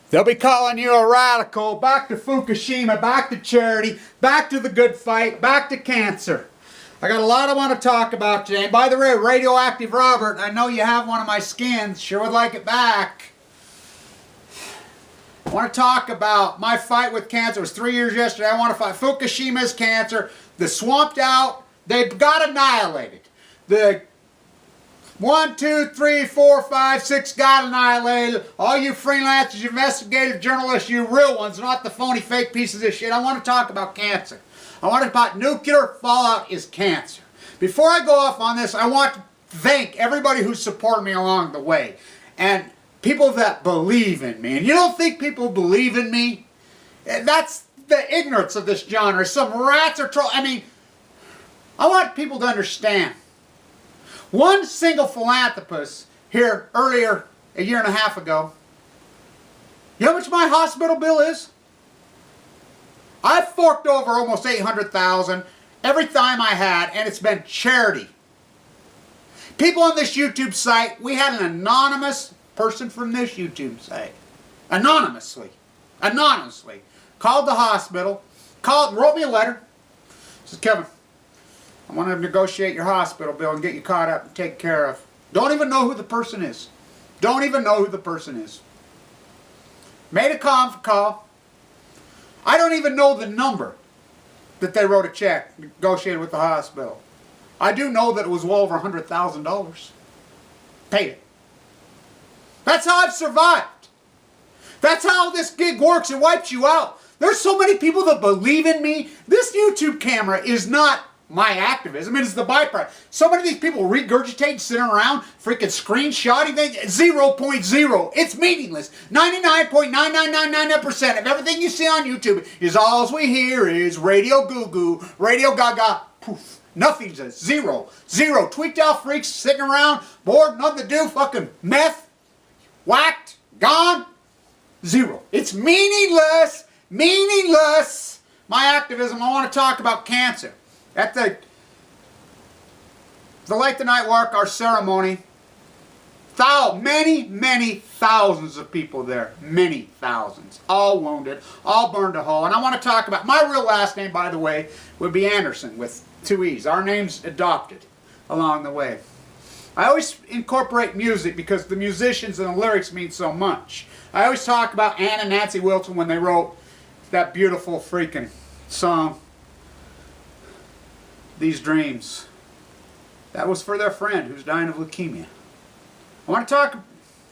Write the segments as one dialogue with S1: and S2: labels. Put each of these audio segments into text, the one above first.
S1: They'll be calling you a radical. Back to Fukushima, back to charity, back to the good fight, back to cancer. I got a lot I want to talk about today. And by the way, Radioactive Robert, I know you have one of my skins. Sure would like it back. I want to talk about my fight with cancer. It was 3 years yesterday. I want to fight Fukushima's cancer. The swamped out, they got annihilated. The 1, 2, 3, 4, 5, 6 got annihilated. All you freelancers, you investigative journalists, you real ones, not the phony fake pieces of shit. I want to talk about cancer. I want to talk about nuclear fallout is cancer. Before I go off on this, I want to thank everybody who supported me along the way. And people that believe in me. And you don't think people believe in me? That's the ignorance of this genre. Some rats are trolls. I mean, I want people to understand. One single philanthropist here earlier, a year and a half ago, you know how much my hospital bill is? I've forked over almost $800,000 every time I had, and it's been charity. People on this YouTube site, we had an anonymous person from this YouTube site, anonymously, called the hospital, wrote me a letter, says, Kevin, I want to negotiate your hospital bill and get you caught up and taken care of. Don't even know who the person is. Don't even know who the person is. Made a call. I don't even know the number that they wrote a check, negotiated with the hospital. I do know that it was well over $100,000. Paid it. That's how I've survived. That's how this gig works. It wipes you out. There's so many people that believe in me. This YouTube camera is not my activism. It is the byproduct. So many of these people regurgitate, sitting around, freaking screenshotting things. 0.0. It's meaningless. 99.9999% of everything you see on YouTube is all we hear is radio goo-goo, radio gaga, poof. Nothing's a zero. Zero. Tweaked out freaks sitting around, bored, nothing to do, fucking meth, whacked, gone. Zero. It's meaningless. Meaningless. My activism, I want to talk about cancer. At the Light the Night Walk, our ceremony, many thousands of people there. Many thousands. All wounded, all burned to whole. And I want to talk about, my real last name, by the way, would be Anderson with 2 E's. Our name's adopted along the way. I always incorporate music because the musicians and the lyrics mean so much. I always talk about Ann and Nancy Wilson when they wrote that beautiful freaking song, These Dreams. That was for their friend who's dying of leukemia. I want to talk,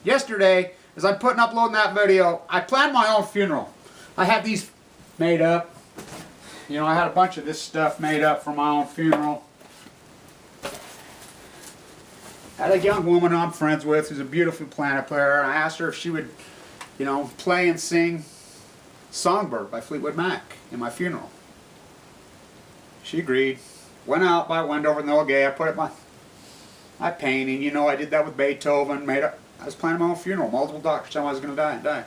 S1: yesterday, as I'm uploading that video, I planned my own funeral. I had these made up. You know, I had a bunch of this stuff made up for my own funeral. I had a young woman I'm friends with who's a beautiful piano player, and I asked her if she would, you know, play and sing Songbird by Fleetwood Mac in my funeral. She agreed. Went out by Wendover and the Gay. I put it my painting. You know, I did that with Beethoven. I was planning my own funeral. Multiple doctors telling me I was going to die and die.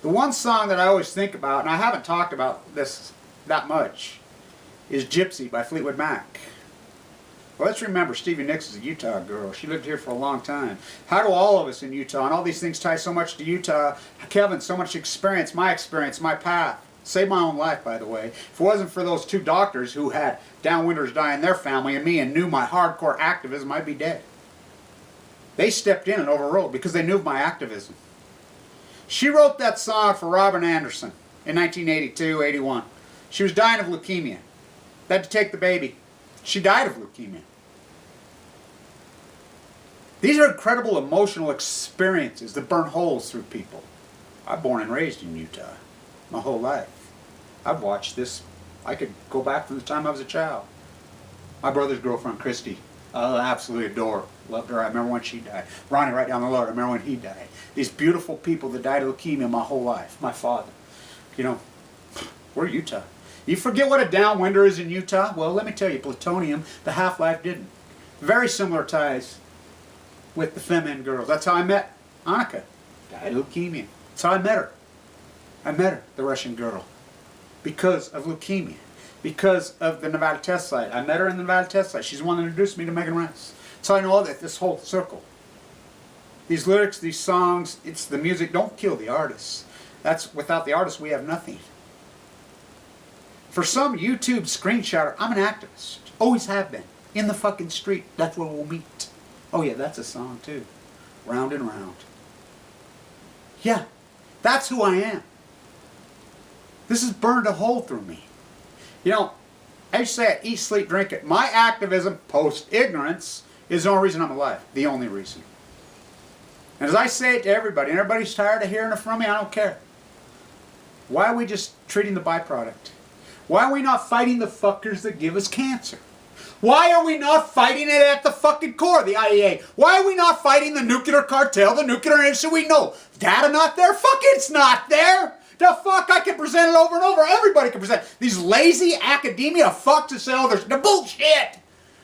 S1: The one song that I always think about, and I haven't talked about this that much, is Gypsy by Fleetwood Mac. Well, let's remember, Stevie Nicks is a Utah girl. She lived here for a long time. How do all of us in Utah, and all these things tie so much to Utah, Kevin, so much experience, my path. Saved my own life, by the way. If it wasn't for those 2 doctors who had downwinders die in their family and me and knew my hardcore activism, I'd be dead. They stepped in and overrode because they knew of my activism. She wrote that song for Robin Anderson in 1982-81. She was dying of leukemia. They had to take the baby. She died of leukemia. These are incredible emotional experiences that burn holes through people. I'm born and raised in Utah my whole life. I've watched this. I could go back from the time I was a child. My brother's girlfriend, Christy, I absolutely adore. Loved her. I remember when she died. Ronnie right down the road, I remember when he died. These beautiful people that died of leukemia my whole life. My father. You know, we're Utah. You forget what a downwinder is in Utah? Well, let me tell you, plutonium, the half-life didn't. Very similar ties with the feminine girls. That's how I met Annika. Died of leukemia. That's how I met her. I met her, the Russian girl, because of leukemia, because of the Nevada test site. I met her in the Nevada test site. She's the one that introduced me to Megan Rice. So I know that this whole circle. These lyrics, these songs, it's the music. Don't kill the artists. That's, without the artist, we have nothing. For some YouTube screenshotter, I'm an activist. Always have been. In the fucking street. That's where we'll meet. Oh yeah, that's a song too. Round and round. Yeah, that's who I am. This has burned a hole through me. You know, I used to say, eat, sleep, drink it. My activism, post-ignorance, is the only reason I'm alive. The only reason. And as I say it to everybody, and everybody's tired of hearing it from me, I don't care. Why are we just treating the byproduct? Why are we not fighting the fuckers that give us cancer? Why are we not fighting it at the fucking core, the IAEA? Why are we not fighting the nuclear cartel, the nuclear industry? We know. Data not there? Fuck, it's not there. The fuck, I can present it over and over. Everybody can present it. These lazy academia fucks to say, oh, there's the bullshit.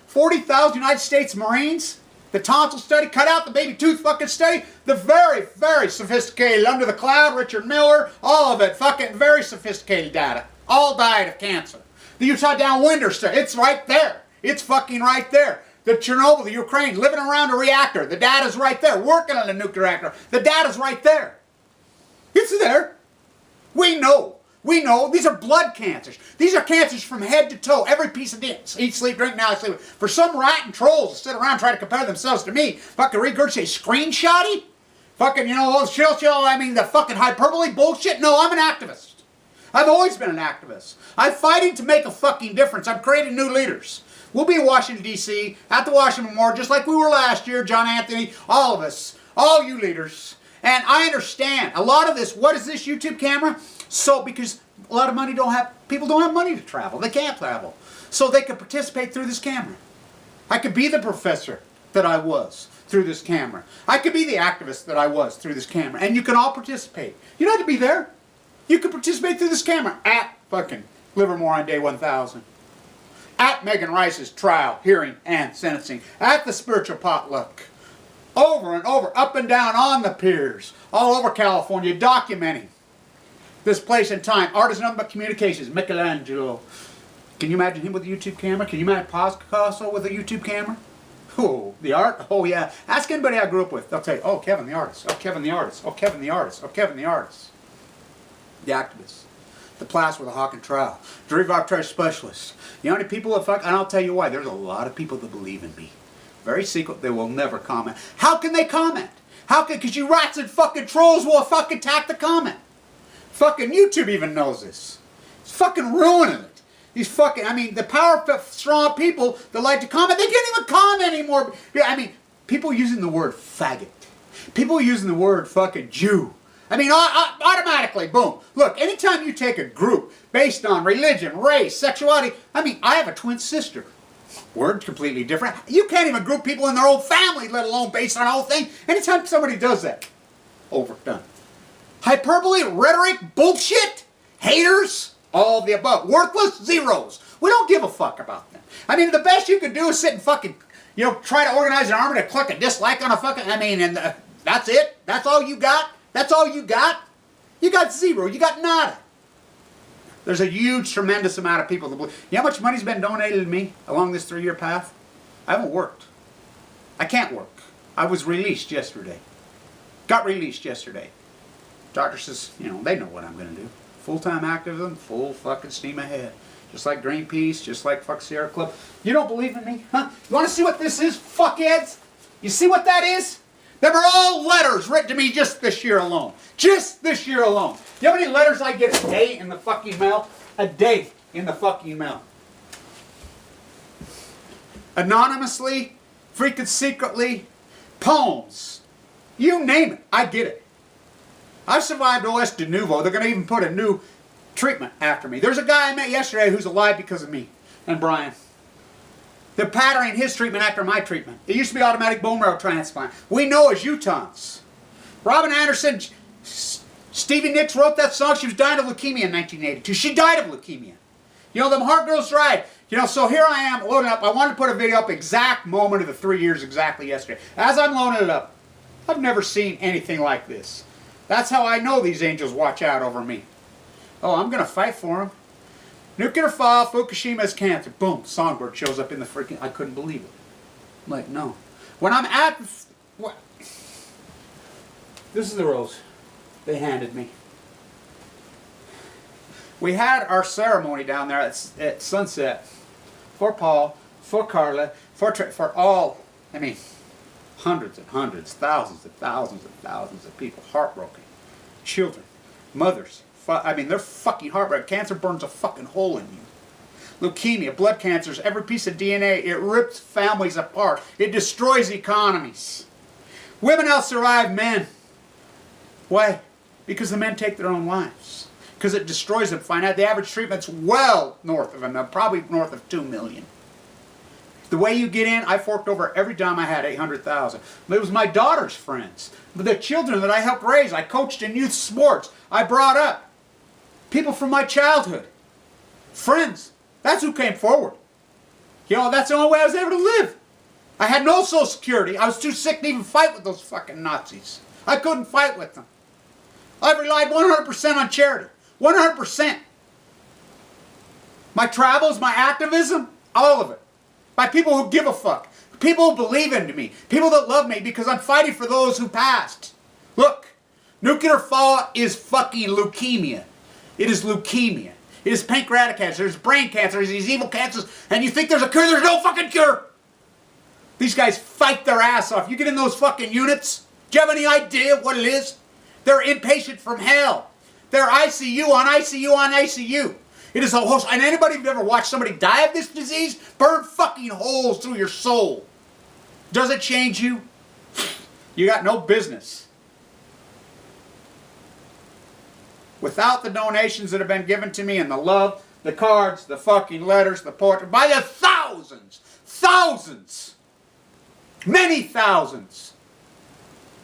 S1: 40,000 United States Marines, the tonsil study, cut out the baby tooth fucking study, the very, very sophisticated Under the Cloud, Richard Miller, all of it, fucking very sophisticated data. All died of cancer. The Utah Downwinder study, it's right there. It's fucking right there. The Chernobyl, the Ukraine, living around a reactor, the data's right there. Working on a nuclear reactor, the data's right there. It's there. We know. We know. These are blood cancers. These are cancers from head to toe. Every piece of this. Eat, sleep, drink, now I sleep. For some rat and trolls to sit around and try to compare themselves to me, fucking regurgitate screenshotty, fucking, you know, I mean, the fucking hyperbole bullshit. No, I'm an activist. I've always been an activist. I'm fighting to make a fucking difference. I'm creating new leaders. We'll be in Washington, D.C., at the Washington Memorial, just like we were last year, John Anthony, all of us, all you leaders. And I understand a lot of this. What is this YouTube camera? So, because a lot of people don't have money to travel. They can't travel. So they can participate through this camera. I could be the professor that I was through this camera. I could be the activist that I was through this camera. And you can all participate. You don't have to be there. You can participate through this camera at fucking Livermore on day 1000. At Megan Rice's trial, hearing, and sentencing. At the spiritual potluck. Over and over, up and down on the piers. All over California, documenting this place and time. Art is nothing but communications. Michelangelo. Can you imagine him with a YouTube camera? Can you imagine Picasso with a YouTube camera? Oh, the art? Oh, yeah. Ask anybody I grew up with. They'll tell you, oh, Kevin the artist. Oh, Kevin the artist. Oh, Kevin the artist. Oh, Kevin the artist. The activist. The Plass with a hawk and trowel. The revive specialist. You know how many people that fuck? And I'll tell you why. There's a lot of people that believe in me. Very secret. They will never comment. How can they comment? How can? Because you rats and fucking trolls will fucking attack the comment. Fucking YouTube even knows this. It's fucking ruining it. These fucking, I mean, the power strong people that like to comment, they can't even comment anymore. I mean, people using the word faggot. People using the word fucking Jew. I mean, automatically, boom. Look, anytime you take a group based on religion, race, sexuality, I mean, I have a twin sister. Word's completely different. You can't even group people in their own family, let alone based on the whole thing. Anytime somebody does that, overdone. Hyperbole, rhetoric, bullshit, haters, all of the above. Worthless, zeros. We don't give a fuck about them. I mean, the best you can do is sit and fucking, you know, try to organize an army to click a dislike on a fucking, I mean, and that's it? That's all you got? That's all you got? You got zero. You got nada. There's a huge, tremendous amount of people that believe. You know how much money's been donated to me along this 3-year path? I haven't worked. I can't work. I was released yesterday. Got released yesterday. Doctor says, you know, they know what I'm going to do. Full-time activism, full fucking steam ahead. Just like Greenpeace, just like fuck Sierra Club. You don't believe in me? Huh? You want to see what this is, fuckheads? You see what that is? They were all letters written to me just this year alone. Just this year alone. You know how many letters I get a day in the fucking mail? A day in the fucking mail. Anonymously, freaking secretly, poems. You name it, I get it. I've survived OS de Nouveau. They're going to even put a new treatment after me. There's a guy I met yesterday who's alive because of me and Brian. They're patterning his treatment after my treatment. It used to be automatic bone marrow transplant. We know as Utahns. Robin Anderson, Stevie Nicks wrote that song. She was dying of leukemia in 1982. She died of leukemia. You know, them heart girls died. You know, so here I am loading up. I wanted to put a video up exact moment of the 3 years exactly yesterday. As I'm loading it up, I've never seen anything like this. That's how I know these angels watch out over me. Oh, I'm going to fight for them. Nuclear fall, Fukushima has cancer. Boom, songbird shows up in the freaking... I couldn't believe it. I'm like, no. When I'm at... This is the rose they handed me. We had our ceremony down there at sunset for Paul, for Carla, for all, I mean, hundreds and hundreds, thousands and thousands and thousands of people, heartbroken. Children, mothers, I mean, they're fucking heartbroken. Cancer burns a fucking hole in you. Leukemia, blood cancers, every piece of DNA, it rips families apart. It destroys economies. Women out-survive men. Why? Because the men take their own lives. Because it destroys them. Find out the average treatment's well north of them, probably north of 2 million. The way you get in, I forked over every dime I had, 800,000. It was my daughter's friends. The children that I helped raise. I coached in youth sports. I brought up. People from my childhood. Friends. That's who came forward. You know, that's the only way I was able to live. I had no Social Security. I was too sick to even fight with those fucking Nazis. I couldn't fight with them. I relied 100% on charity. 100%. My travels, my activism, all of it. By people who give a fuck. People who believe in me. People that love me because I'm fighting for those who passed. Look, nuclear fallout is fucking leukemia. It is leukemia. It is pancreatic cancer. There's brain cancer. There's these evil cancers. And you think there's a cure? There's no fucking cure. These guys fight their ass off. You get in those fucking units. Do you have any idea what it is? They're inpatient from hell. They're ICU on ICU on ICU. It is a whole... And anybody who's ever watched somebody die of this disease, burn fucking holes through your soul. Does it change you? You got no business. Without the donations that have been given to me and the love, the cards, the fucking letters, the poetry, by the thousands, thousands, many thousands.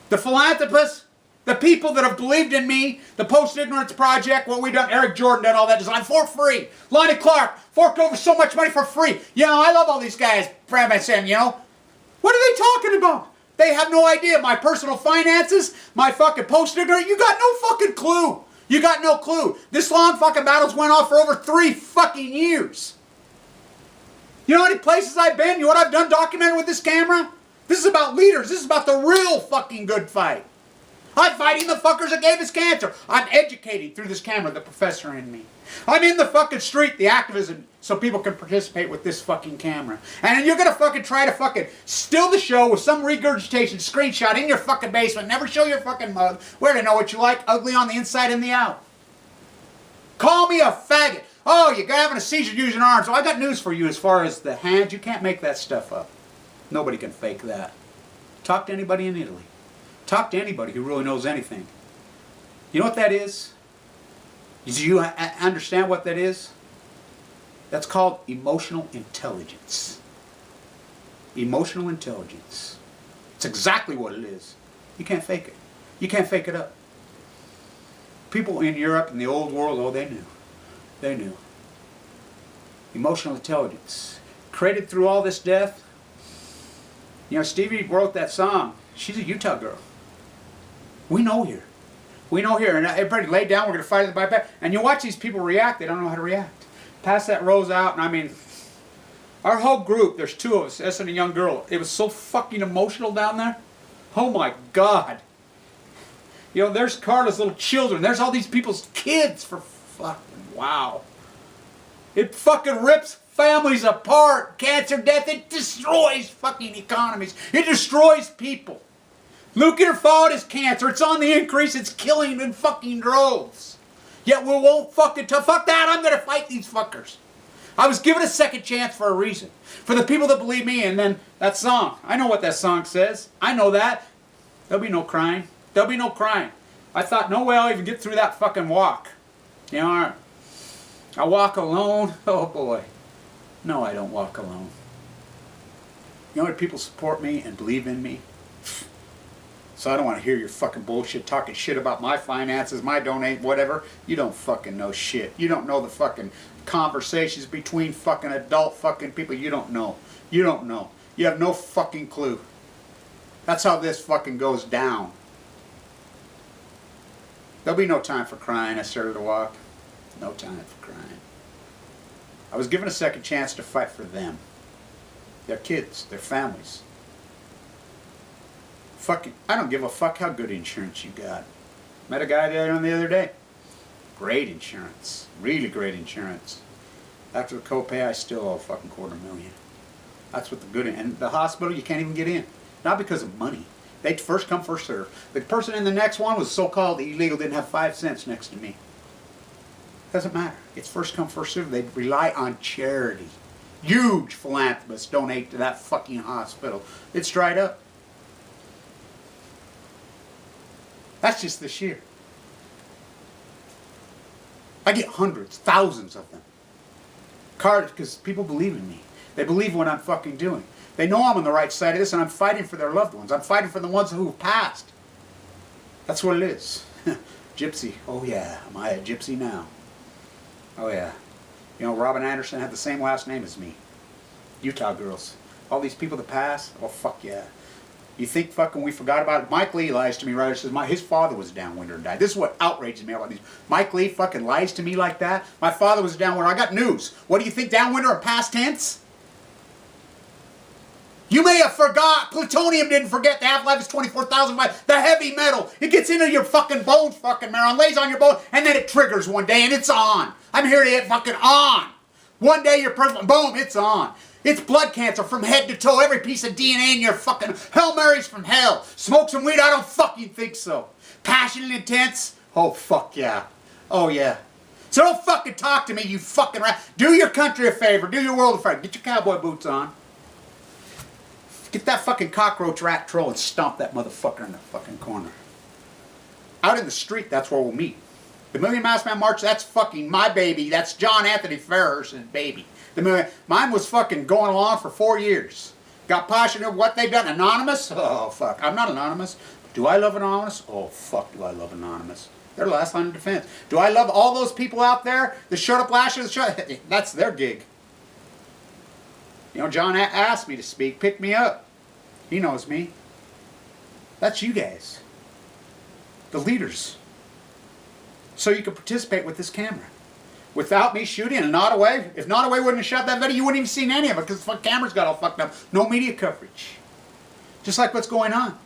S1: The philanthropists, the people that have believed in me, the Post-Ignorance Project, what we've done, Eric Jordan done all that design for free. Lonnie Clark forked over so much money for free. You know, I love all these guys, Brad saying, you know, what are they talking about? They have no idea. My personal finances, my fucking Post-Ignorance, you got no fucking clue. You got no clue. This long fucking battles went on for over 3 fucking years. You know how many places I've been? You know what I've done documented with this camera? This is about leaders. This is about the real fucking good fight. I'm fighting the fuckers that gave us cancer. I'm educating through this camera, the professor in me. I'm in the fucking street, the activism, so people can participate with this fucking camera. And then you're gonna fucking try to fucking steal the show with some regurgitation screenshot in your fucking basement, never show your fucking mug, where to know what you like, ugly on the inside and the out. Call me a faggot. Oh, you're having a seizure using arms. So I got news for you as far as the hands. You can't make that stuff up. Nobody can fake that. Talk to anybody in Italy. Talk to anybody who really knows anything. You know what that is? Do you understand what that is? That's called emotional intelligence. Emotional intelligence. It's exactly what it is. You can't fake it. You can't fake it up. People in Europe in the old world, oh, they knew. They knew. Emotional intelligence. Created through all this death. You know, Stevie wrote that song. She's a Utah girl. We know here. We know here. And everybody lay down, we're going to fight it by back. And you watch these people react, they don't know how to react. Pass that rose out, and I mean, our whole group, there's 2 of us, us and a young girl. It was so fucking emotional down there. Oh my God. You know, there's Carla's little children. There's all these people's kids for fucking wow. It fucking rips families apart. Cancer, death, it destroys fucking economies. It destroys people. Nuclear fallout is cancer. It's on the increase. It's killing in fucking droves. Yet we won't fucking fuck that. I'm going to fight these fuckers. I was given a second chance for a reason. For the people that believe me. And then that song. I know what that song says. I know that. There'll be no crying. There'll be no crying. I thought, no way I'll even get through that fucking walk. You know, I walk alone. Oh boy. No, I don't walk alone. You know what? People support me and believe in me. So I don't want to hear your fucking bullshit talking shit about my finances, my donate, whatever. You don't fucking know shit. You don't know the fucking conversations between fucking adult fucking people. You don't know. You don't know. You have no fucking clue. That's how this fucking goes down. There'll be no time for crying. I started to walk. No time for crying. I was given a second chance to fight for them. Their kids, their families. Fucking, I don't give a fuck how good insurance you got. Met a guy there the other day. Great insurance. Really great insurance. After the copay, I still owe a fucking $250,000. That's what the good, and the hospital, you can't even get in. Not because of money. They first come, first serve. The person in the next one was so-called illegal, didn't have 5 cents next to me. Doesn't matter. It's first come, first serve. They rely on charity. Huge philanthropists donate to that fucking hospital. It's dried up. That's just this year. I get hundreds, thousands of them. Cards, because people believe in me. They believe what I'm fucking doing. They know I'm on the right side of this, and I'm fighting for their loved ones. I'm fighting for the ones who have passed. That's what it is. Gypsy. Oh yeah, am I a gypsy now? Oh yeah. You know, Robin Anderson had the same last name as me. Utah girls. All these people that pass, oh fuck yeah. You think fucking we forgot about it? Mike Lee lies to me, right? He says his father was a downwinder and died. This is what outrages me about these. Mike Lee fucking lies to me like that. My father was a downwinder. I got news. What do you think, downwinder are past tense? You may have forgot. Plutonium didn't forget. The half-life is 24,000 miles. The heavy metal. It gets into your fucking bones, fucking marrow, and lays on your bone, and then it triggers one day, and it's on. I'm here to hit fucking on. One day you're perfect. Boom, it's on. It's blood cancer from head to toe. Every piece of DNA in your fucking Hail Marys from hell. Smoke some weed? I don't fucking think so. Passionate, intense? Oh, fuck yeah. Oh, yeah. So don't fucking talk to me, you fucking rat. Do your country a favor. Do your world a favor. Get your cowboy boots on. Get that fucking cockroach rat troll and stomp that motherfucker in the fucking corner. Out in the street, that's where we'll meet. The Million Masked Man March, that's fucking my baby. That's John Anthony Ferrer's baby. Mine was fucking going along for 4 years. Got passionate of what they've done. Anonymous? Oh, fuck. I'm not anonymous. Do I love Anonymous? Oh, fuck, do I love Anonymous. They're the last line of defense. Do I love all those people out there that showed up last year? That's their gig. You know, John asked me to speak. Pick me up. He knows me. That's you guys. The leaders. So you can participate with this camera. Without me shooting and Nottoway, if Nottoway wouldn't have shot that video, you wouldn't even seen any of it because the camera's got all fucked up. No media coverage. Just like what's going on.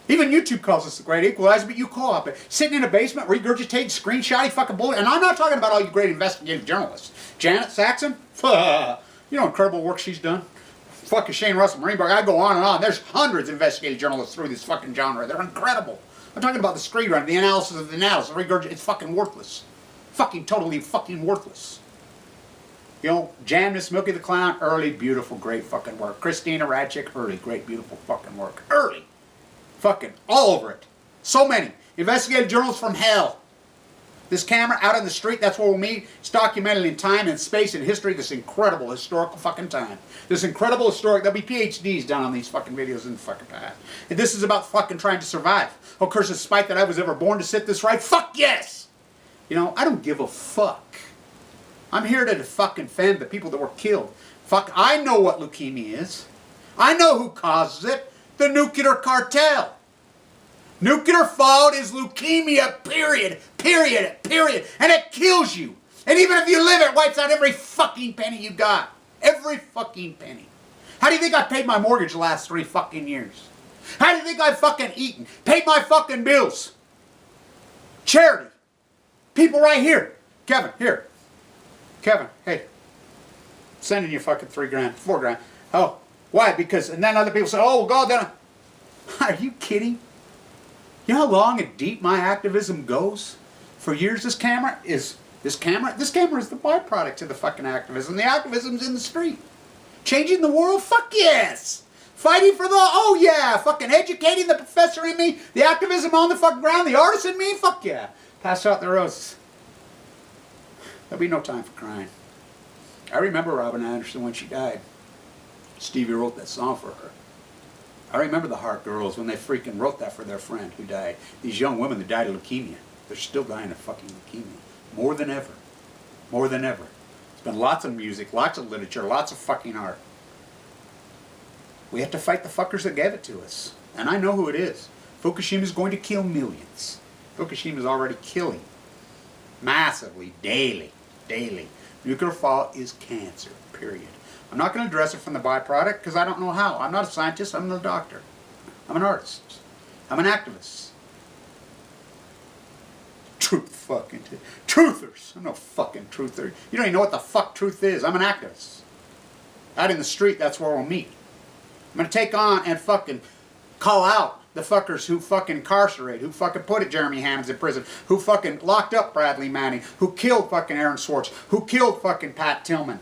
S1: Even YouTube calls us the great equalizer, but you co-op it. Sitting in a basement, regurgitating, screenshotting fucking bullet. And I'm not talking about all you great investigative journalists. Janet Saxon, you know incredible work she's done. Fucking Shane Russell, Marineberg, I go on and on. There's hundreds of investigative journalists through this fucking genre. They're incredible. I'm talking about the screenwriting, the analysis of the analysis, it's fucking worthless. Fucking totally fucking worthless. You know, Jan, Miss Milky the Clown, early, beautiful, great fucking work. Christina Radchick, early, great, beautiful fucking work. Early. Fucking all over it. So many. Investigative journals from hell. This camera out in the street, that's where we'll meet. It's documented in time and space and history, this incredible historical fucking time. This incredible historic, there'll be PhDs done on these fucking videos in the fucking past. And this is about fucking trying to survive. Oh, curse the spite that I was ever born to sit this right. Fuck yes! You know, I don't give a fuck. I'm here to fucking defend the people that were killed. Fuck, I know what leukemia is. I know who causes it. The nuclear cartel. Nuclear fallout is leukemia, period. Period. Period. And it kills you. And even if you live, it wipes out every fucking penny you got. Every fucking penny. How do you think I paid my mortgage the last 3 fucking years? How do you think I've fucking eaten? Paid my fucking bills. Charity. People right here. Kevin, here. Kevin, hey. Sending you fucking 3 grand, 4 grand. Oh, why? Because, and then other people say, oh, God, then. Are you kidding? You know how long and deep my activism goes? For years, this camera is the byproduct of the fucking activism. The activism's in the street. Changing the world? Fuck yes! Fighting for the, oh yeah! Fucking educating the professor in me, the activism on the fucking ground, the artist in me, fuck yeah! Pass out the roses. There'll be no time for crying. I remember Robin Anderson when she died. Stevie wrote that song for her. I remember the Heart Girls when they freaking wrote that for their friend who died. These young women that died of leukemia. They're still dying of fucking leukemia. More than ever. More than ever. There's been lots of music, lots of literature, lots of fucking art. We have to fight the fuckers that gave it to us. And I know who it is. Fukushima is going to kill millions. Fukushima is already killing. Massively, daily. Daily. Nuclear fallout is cancer, period. I'm not going to address it from the byproduct because I don't know how. I'm not a scientist, I'm not a doctor. I'm an artist. I'm an activist. Truthers. I'm no fucking truther. You don't even know what the fuck truth is. I'm an activist. Out in the street, that's where we'll meet. I'm going to take on and fucking call out the fuckers who fucking incarcerate, who fucking put Jeremy Hammonds in prison, who fucking locked up Bradley Manning, who killed fucking Aaron Swartz, who killed fucking Pat Tillman,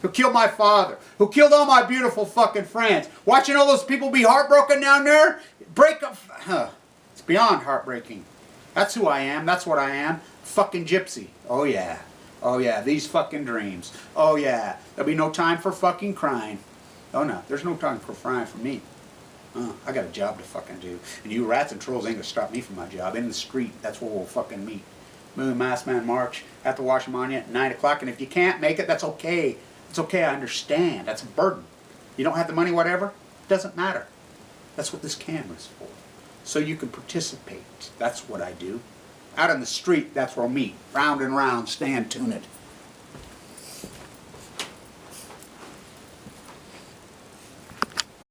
S1: who killed my father, who killed all my beautiful fucking friends. Watching all those people be heartbroken down there, break up. It's beyond heartbreaking. That's who I am. That's what I am. Fucking gypsy. Oh yeah. Oh yeah. These fucking dreams. Oh yeah. There'll be no time for fucking crying. Oh no. There's no time for crying for me. I got a job to fucking do. And you rats and trolls ain't gonna stop me from my job. In the street, that's where we'll fucking meet. Moon Mass Man March at the Washington Monument at 9 o'clock. And if you can't make it, that's okay. It's okay, I understand. That's a burden. You don't have the money, whatever. It doesn't matter. That's what this camera's for. So you can participate. That's what I do. Out on the street, that's where we'll meet. Round and round, stand tuned.